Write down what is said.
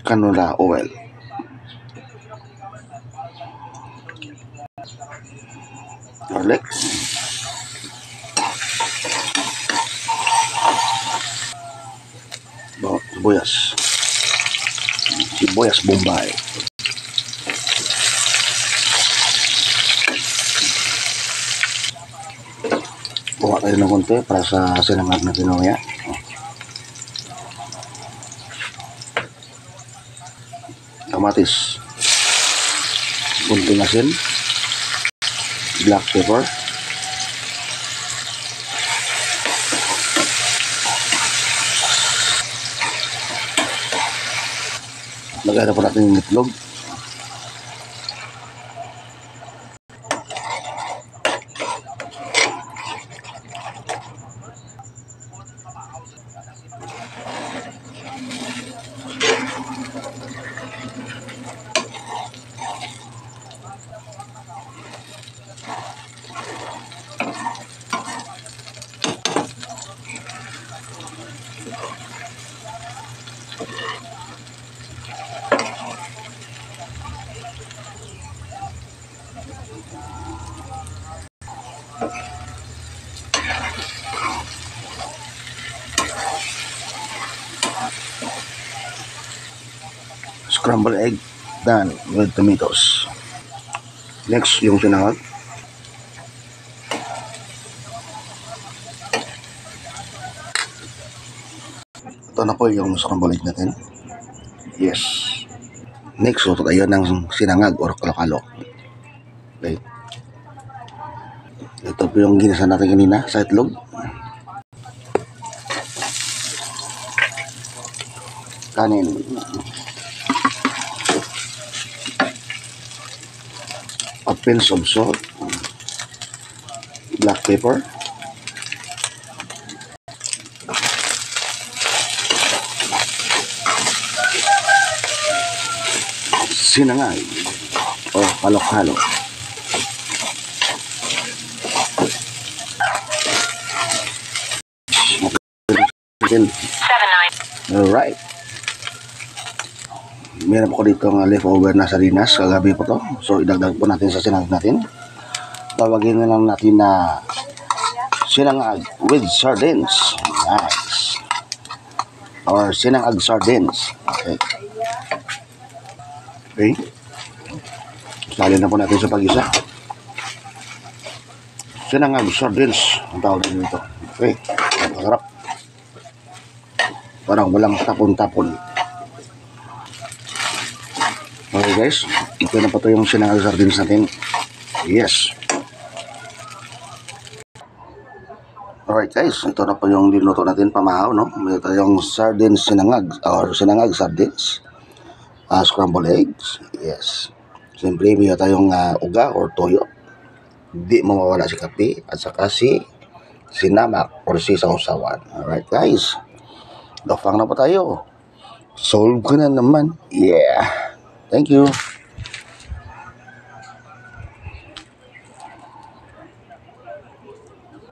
Canola oil. Garlic. Sibuyas. Sibuyas Bombay. Kuha tayo ng konti para sa sinangag na tinoya. Kamatis. Kunting asin. Black pepper. Lagay na po natin yung itlog. Scrambled egg done with tomatoes. Next, yung sinangag. Ito na po yung scrambled egg natin. Yes. Next, luto tayo ng sinangag or kalo-kalo. Okay. Ito po yung ginisa natin kanina sa itlog. Kanin. A pinch of salt. Black pepper. Sinangag or kalo-kalo. Alright. Meron po dito ng leftover na sardinas. Kagabi po to. So, idagdag po natin sa sinangag natin. Tawagin na lang natin na sinangag with sardines. Nice. Or sinangag sardines. Okay. Okay. Sali na po natin sa pag-isa. Sinangag sardines. Ang tawag dito. Okay. Masarap. Parang walang tapon-tapon. Okay guys, ito na po ito yung sinangag sardines natin. Yes. Alright guys, ito na po yung niluto natin pamahaw, no? May tayong sardines sinangag or sinangag sardines. Scrambled eggs. Yes. Siyempre, may tayong uga or toyo. Di mawawala si kape at saka si sinamak or si sausawan. Alright guys. Gafang na po tayo. Solve ko na naman. Yeah. Thank you.